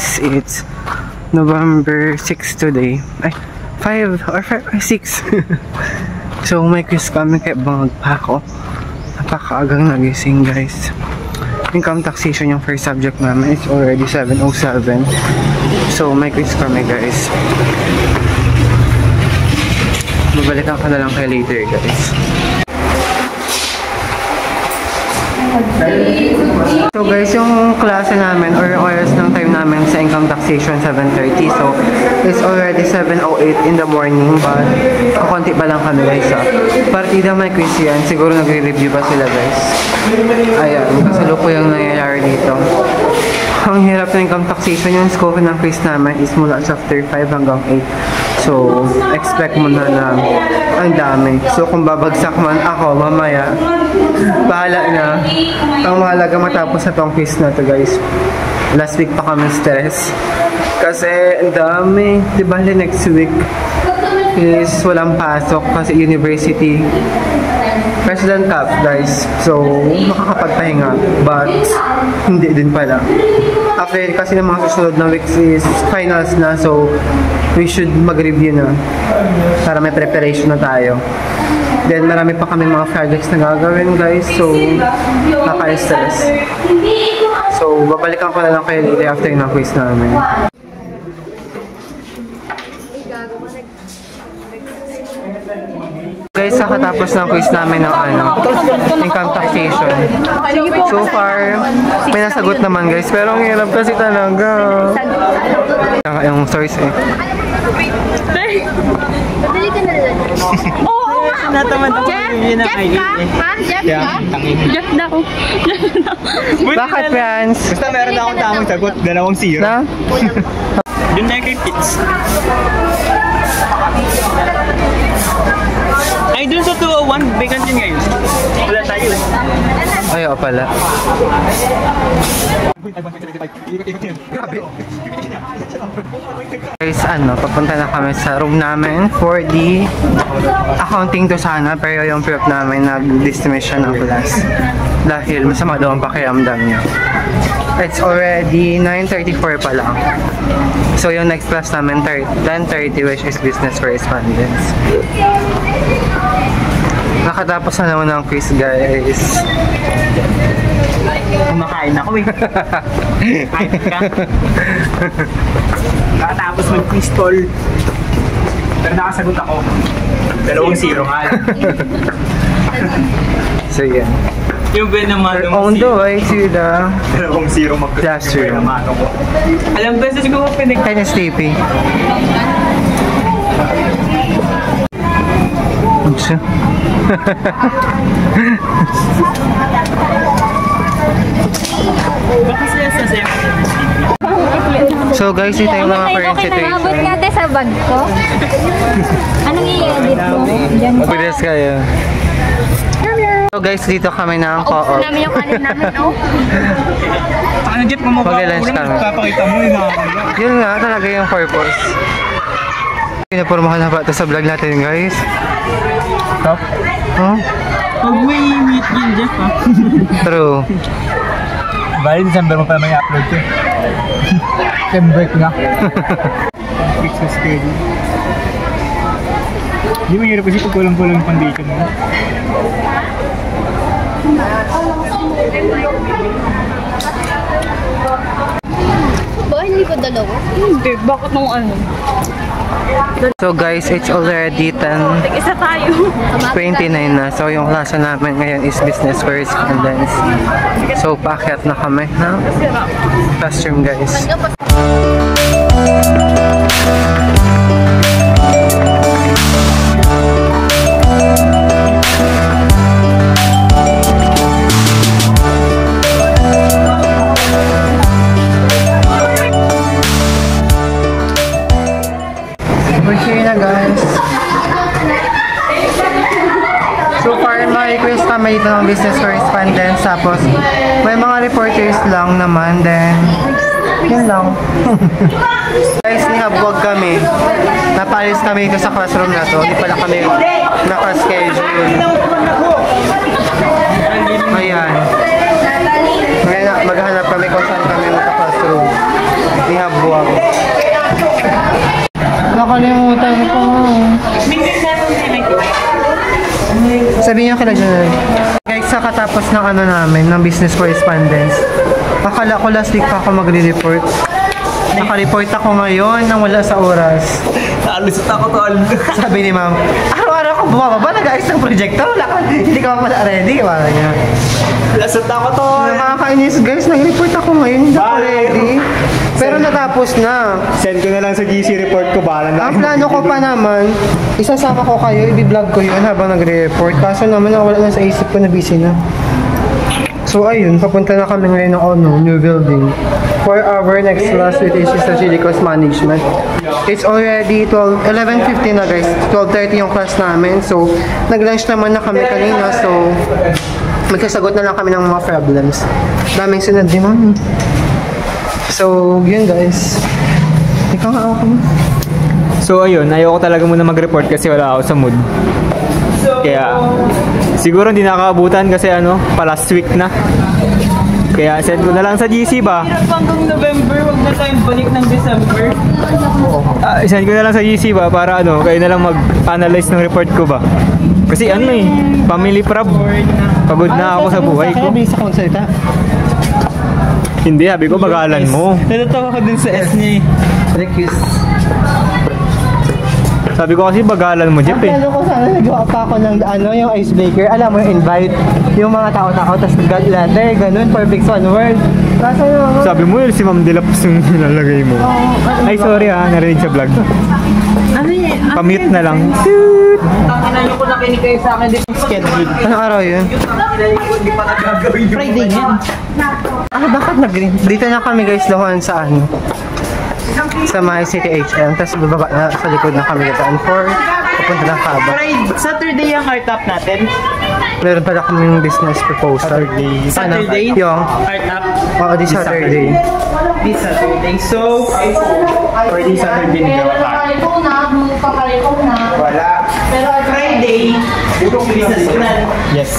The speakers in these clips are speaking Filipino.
guys, it's November 6 today. Ay, 5 or 6. So may quiz kami kaya bangag pa ako. Napakaagang nagising guys. Income taxation yung first subject namin. It's already 7:07. So may quiz kami guys. Babalikan ka na lang kay later guys. So guys, yung klase namin or yung oras ng time namin sa income taxation 7:30. So it's already 7:08 in the morning, but kukunti pa lang kami guys. Partida may quiz yan. Siguro nagre-review pa sila guys. Ayan, kasalukuyang nangyayari dito. Ang hirap ng income taxation, yung scope ng quiz namin is mula chapter 5 hanggang 8. So, expect mo na ang dami. So, kung babagsak man ako mamaya, bahala na. Ang mahalaga matapos na tong quiz na to guys. Last week pa kami stress. Kasi ang dami. Diba next week is walang pasok kasi university. President Cup guys. So, makakapagpahinga. But, hindi din pala. After kasi ng mga susunod na weeks is finals na. So, we should mag-review na. Para may preparation na tayo. Then, marami pa kami mga projects na gagawin guys. So, nakaka-stress. So, babalikan ko na lang kayo later after ng quiz namin. Guys, kakatapos ng quiz namin ng income taxation. So far, may nasagot naman guys. Pero ang hirap kasi talaga. Yung source eh. Pabili ka na lang. Oo nga! Jeff ka? Ha? Jeff ka? Jeff na ako. Bakit, friends? Basta meron akong tamang sagot. 2-0. Na? Yun na kay Pitts. Ay, dun sa 201, vacant yun ngayon. Wala tayo. Ay, o pala. Guys, papunta na kami sa room namin for the accounting to sana, pero yung prep namin nag-dismiss siya ng class dahil masama daw ang pakiramdam niya. It's already 9:34 pa lang. So yung next class namin 10:30, which is business correspondence. Nakatapos na naman ang quiz guys. Kumakain ako eh. Kain ka. Nakatapos mag-quiz call. Pero nakasagot ako. 2-0 nga. So yan. Yung ba naman on the way to the 2-0 classroom. Alam ba sa siguro pinag... Kind of sleepy. So guys, ito yung mga current situation. Abot natin sa bag ko. Anong i-edit mo? Mag-rest kayo. So guys, dito kami ng co-op. Namin yung kanin namin, no? Ano Jeff, mag-lunch kami. Papakita mo yun nga, talaga yung purpose. Pinapurmahan na ba ito sa vlog natin guys? Stop? Huh? Pag may meet yun Jeff ha? True. Bali, December mo pa may upload ko. Sem break nga. Fix sa schedule. Hindi mahirap kasi pag kulang-kulang yung foundation mo. Ba, hindi ko dalawa? Hindi, bakit nung ano? So guys, it's already 10:29 na. So yung klase namin ngayon is business correspondence. So paakyat na kami ng classroom guys. We're here na guys. So far, may quiz kami dito ng business correspondence. Tapos, may mga reporters lang naman. Then, yun lang. Guys, nihabwag kami. Napalis kami dito sa classroom na to. Hindi pala kami naka-schedule. Ayan. Ngayon, maghanap kami kung saan kami magka-classroom. Ihabuang. Nakalimutan ko. Sabihin niyo kila dyan. Guys, sa katapos ng ano namin, ng business correspondence, akala ko last week pa ako magre-report. Naka-report ako ngayon nang wala sa oras. Alusot ako tol. Sabi ni ma'am, araw-araw ko bumababa, nag-ayos ng projector, wala ka, hindi ka pa pala ready, wala niya. Lasot ako tol. Nakakainis guys, nag-report ako ngayon, hindi ako ready. Pero natapos na. Send ko na lang sa GC report ko, bahala na. Ang plano ko pa naman, isasama ko kayo, i-vlog ko yun habang nagre-report. Kaso naman wala na sa isip ko na busy na. So ayun, papunta na kami ngayon ng new building. For our next class which is Strategic Cost Management. It's already 11:15 na guys, 12:30 yung class namin. So nag-lunch naman na kami kanina, so magsasagot na lang kami ng mga problems. Daming sunod din mami. So yun guys. Ikaw nga ako. So ayun, ayoko talaga muna mag-report kasi wala ako sa mood. Kaya siguro hindi nakakabutan kasi pa last week na. Kaya send ko na lang sa GC ba? Hanggang November, wag na tayong balik ng December. Send ko na lang sa GC ba para kayo na lang mag-analyze ng report ko ba? Kasi family prob. Pagod na ako sa buhay ko. Kaya bisa kong salita. Hindi, sabi ko bagalan mo. Natatawa ko din sa S niya Request. Sabi ko kasi bagalan mo, Jeff Plano ko sana nagawa pa ako ng yung icebreaker. Alam mo yung invite. Yung mga tao-tao, tapos letter, ganun, perfect one word. Kaso yung... Sabi mo yun, si Ma'am Dilaps yung nilalagay mo. Ay, sorry narinig sa vlog. Ano yun? Pa-mute na lang. Tangina nyo ko nakinig kayo sa akin dito schedule. Anong araw yun? Friday yan. Bakit dito na kami guys doon sa sa My City HM. Tapos bababa na sa likod na kami daan for papunta ng Kaba. Saturday yung art up natin. Meron pala kaming business proposal. Saturday? Yung Art up. Oo, di Saturday. This Saturday. So, For this Saturday nagawa tayo. Wala. pero Friday, business plan. Yes.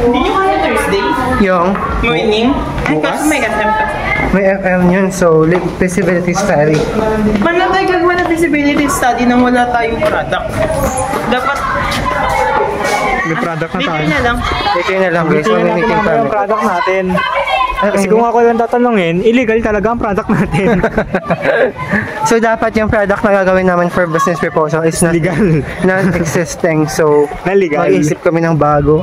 Hindi nyo kaya Thursday? Yung Morning? Ay, kasi may SM pa. may FM yun, so feasibility study. Wala tayo gagawa ng feasibility study nang wala tayong product. Dapat, May product na dito tayo. na lang. Ito na lang guys, mag-meeting kami. Yung product natin. Kasi kung ako lang tatanungin, illegal talaga ang product natin. So dapat yung product na gagawin namin for business proposal is not Legal. non-existing. So Na-legal. mag-iisip kami ng bago.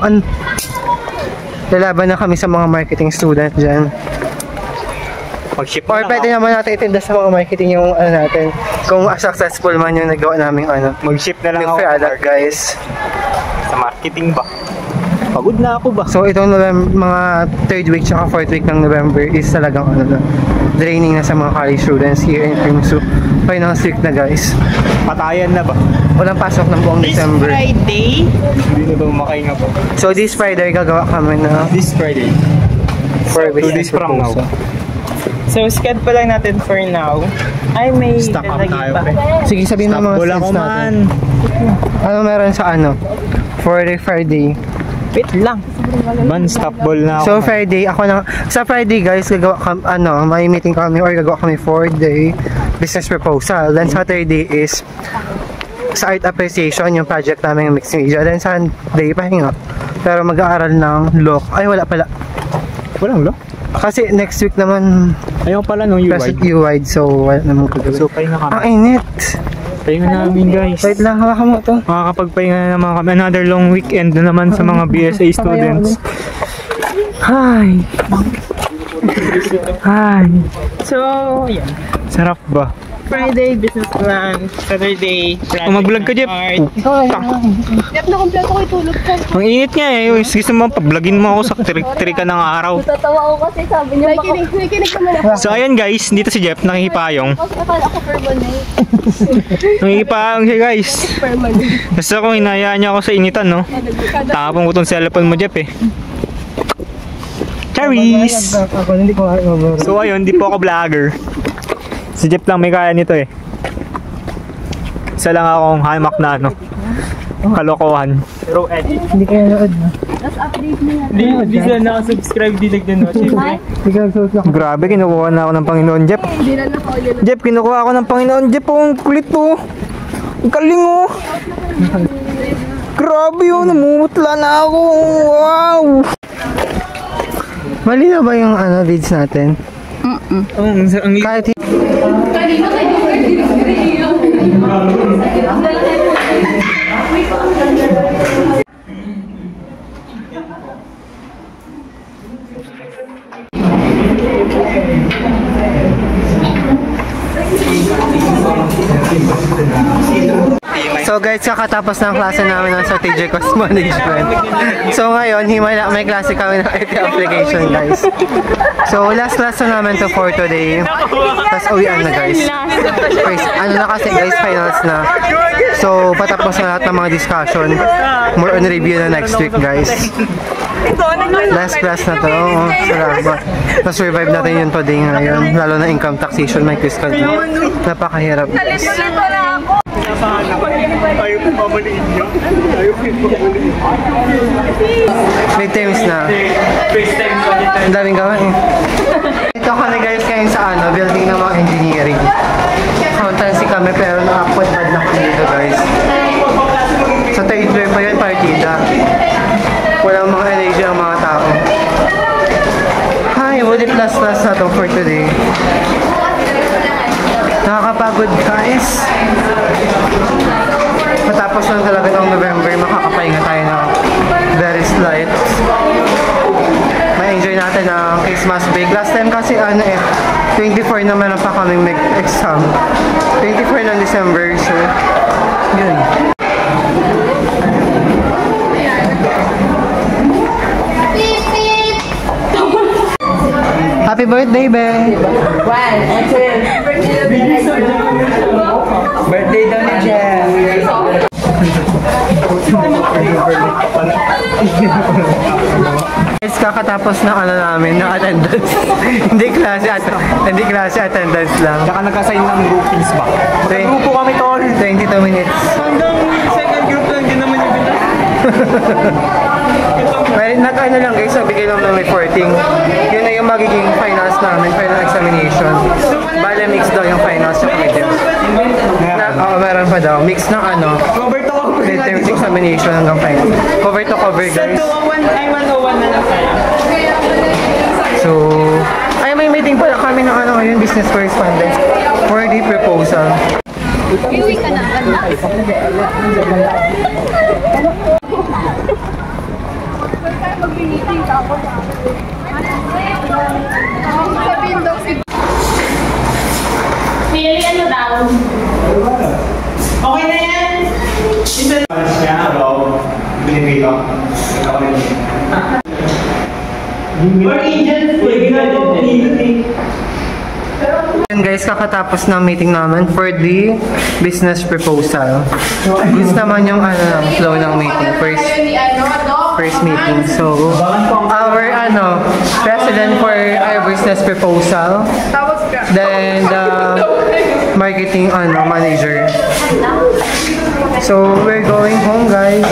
Lalaban na kami sa mga marketing student dyan. Pag-ship Or pwede naman natin itinda sa mga marketing yung natin. Kung successful man yung nagawa namin Mag-ship na lang yung ako product guys. sa marketing ba? Pagod na ako ba? So itong mga 3rd week tsaka 4th week ng November is talagang draining na sa mga college students here in Pimsu. Finals week na guys. Patayan na ba? Walang pasok ng buong This December. Friday, Hindi na ba makahinga po? So this Friday gagawa kami na This Friday. for 2 days business from now. proposal. so sked pa lang natin for now. Ay, may Stock up lalagay tayo, pa. pre. Sige, sabihin mo mga Wala stats ko natin. man. Ano meron sa for the Friday? Wait lang. Man, stop ball na ako. So Friday, sa Friday guys, gagawa may meeting kami or gagawa kami 4-day business proposal. Then Saturday is sa art appreciation, yung project namin yung mixed media. Then Sunday, pahinga. Pero mag-aaral ng law. Ay, wala pala. Walang lo? Kasi next week naman, Ayaw pala nung class UI. UI, so wala naman gagawin. So, pahinga Ang kami. init! Pahinga namin guys. Wait lang, hawakan mo ito. Makakapagpahinga na naman kami. Another long weekend na naman sa mga BSA students. Hi! Hi! So, yan. Sarap ba? Friday, business plan. Saturday, mag-vlog ka, Jeff. art. Jeff, na kompleto ko itulog ko. Ang init nga eh. Gusto mo, pablogin mo ako sa trika ng araw. Tatawa ko kasi sabi niya baka... Nakikinig naman ako. So ayan guys, dito si Jeff, nakikipayong. Kasi akala ko permanent. Nakikipayong siya guys. Permanent. Basta kung hinayaan niya ako sa initan, no? Tapong ko tong cellphone mo, Jeff eh. Charis! Ako, hindi ko So ayun, di po ako vlogger. Si Jeff lang may kaya nito eh. Isa lang akong hamak na kalokohan. Pero Hindi kaya nood. Tapos update mo yan. Di sila nakasubscribe, di nagda-notify. Ay, Grabe, kinukuha na ako ng Panginoon, Jeff. hindi na nakaulit. Jeff, kinukuha ako ng Panginoon, Jeff. Oh, ang kulit po. Ang galing oh. Grabe oh, namumutla na ako. Wow. Mali na ba yung leads natin? Ang Kahit So guys, kakatapos ng klase namin ng Strategic Cost Management. So ngayon, may klase kami ng IT application guys. So last class na namin to for today. Tapos uwian na guys. First, ano na kasi guys, finals na. So patapos na lahat ng mga discussion. More on review na next week guys. Last class na to. Oh, salamat. Na-survive natin yun today ngayon. Lalo na income taxation, may quiz ka din. Napakahirap guys. Ayaw ko mamaliin niya. Ayaw ko mamaliin. Midterms na. First time ko dito. Ang daming gawin eh. Ito kami guys ngayon sa building ng mga engineering. Accountancy kami pero na-upward na kami dito guys. Sa third floor pa yun, partida. Walang mga energy ang mga tao. Hi, would it last na to for today? Nakakapagod guys. Matapos lang talaga ng November, makakapahinga tayo ng very slight. Ma-enjoy natin ang Christmas break. Last time kasi 24 na meron pa kaming exam. 24 ng December, so yun. Happy birthday, Ben! Birthday daw ni Jeff! Guys, kakatapos ng namin, ng attendance. hindi klase, attendance lang. Saka nag-assign ng groupings ba? Grupo kami tol. 22 minutes. Hanggang second group lang din naman yung bilang. Well, lang guys, so bigay lang may 14. Yun na yung magiging finals namin, final examination. Bale, mix daw yung finals yung medium. Meron pa daw. Mix ng Cover to cover. midterm examination hanggang final. Cover to cover guys. Sa 101 na lang tayo. So, may meeting pala kami ng yun, business correspondence for the proposal. Iwi ka na, ganda. Mag-meeting ka ako. Sabihin daw si... Pili ano daw? Okay na yan! Isa niya, about binibig ko. Or agent, And guys, kakatapos ng meeting namin for the business proposal. This naman yung flow ng meeting. First meeting. So, our president for our business proposal. Then the marketing manager. So, we're going home guys.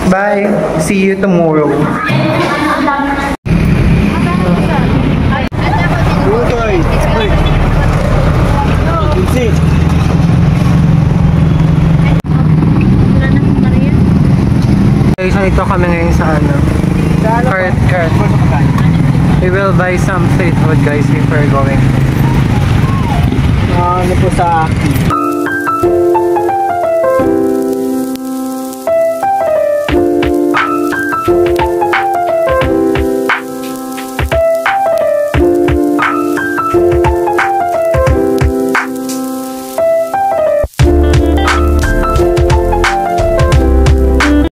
Bye. See you tomorrow. Guys, ito kami ngayon sa Cart. We will buy some street food guys before going. ano po sa